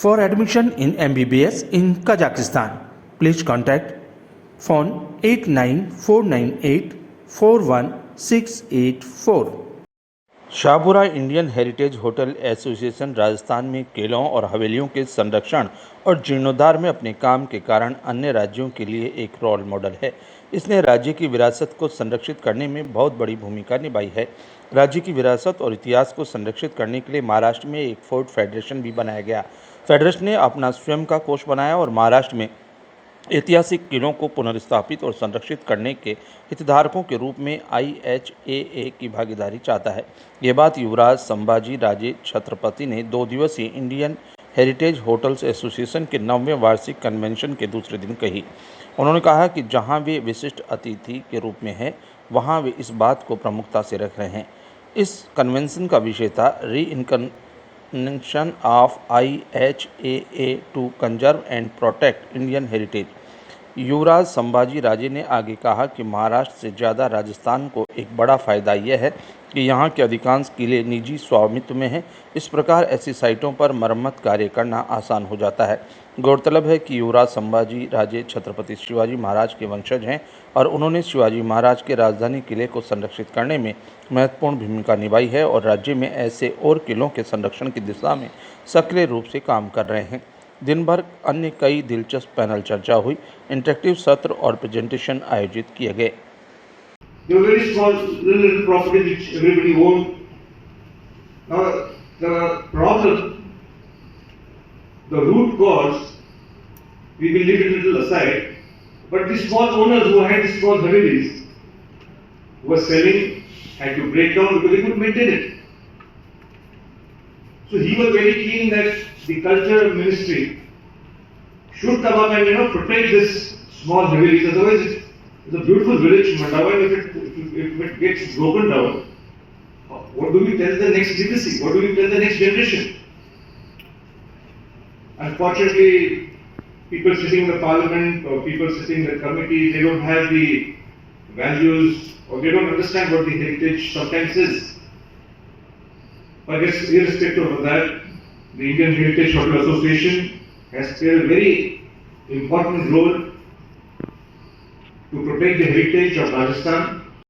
For admission in MBBS in Kazakhstan, please contact phone 89498418684। Shahpura Indian heritage hotel association Rajasthan में किलों और हवेलियों के संरक्षण और जीर्णोद्धार में अपने काम के कारण अन्य राज्यों के लिए एक रोल मॉडल है। इसने राज्य की विरासत को संरक्षित करने में बहुत बड़ी भूमिका निभाई है। राज्य की विरासत और इतिहास को संरक्षित करने के लिए महाराष्ट्र में एक फोर्ट फेडरेशन भी बनाया गया। फेडरेशन ने अपना स्वयं का कोष बनाया और महाराष्ट्र में ऐतिहासिक किलों को पुनर्स्थापित और संरक्षित करने के हितधारकों के रूप में IHAA की भागीदारी चाहता है। ये बात युवराज संभाजी राजे छत्रपति ने 2 दिवसीय इंडियन हेरिटेज होटल्स एसोसिएशन के 9वें वार्षिक कन्वेंशन के दूसरे दिन कही। उन्होंने कहा कि जहां वे विशिष्ट अतिथि के रूप में हैं, वहां वे इस बात को प्रमुखता से रख रहे हैं। इस कन्वेंशन का विषय था reincarnation of IHAA to conserve and protect Indian heritage. Yuvraj Sambhaji Raje ने आगे कहा कि महाराष्ट्र से ज़्यादा राजस्थान को एक बड़ा फ़ायदा यह है कि यहाँ के अधिकांश किले निजी स्वामित्व में हैं। इस प्रकार ऐसी साइटों पर मरम्मत कार्य करना आसान हो जाता है। गौरतलब है कि युवराज संभाजी राजे छत्रपति शिवाजी महाराज के वंशज हैं और उन्होंने शिवाजी महाराज के राजधानी किले को संरक्षित करने में महत्वपूर्ण भूमिका निभाई है और राज्य में ऐसे और किलों के संरक्षण की दिशा में सक्रिय रूप से काम कर रहे हैं। दिन भर अन्य कई दिलचस्प पैनल चर्चा हुई, इंटरेक्टिव सत्र और प्रेजेंटेशन आयोजित किए गए। They were very small, little property which everybody owned. Now, the problem, the root cause, we will leave it a little aside, but the small owners who had the small havelis were selling, had to break down because they couldn't maintain it. So he was very keen that the culture ministry should come up and protect this small havelis. Otherwise, it's a beautiful village, Mandavan. If it gets broken down, what do we tell the next legacy? What do we tell the next generation? Unfortunately, people sitting in the parliament or people sitting in the committee, they don't have the values or they don't understand what the heritage sometimes is. But irrespective of that, the Indian Heritage Hotel Association has played a very important role to protect the heritage of Rajasthan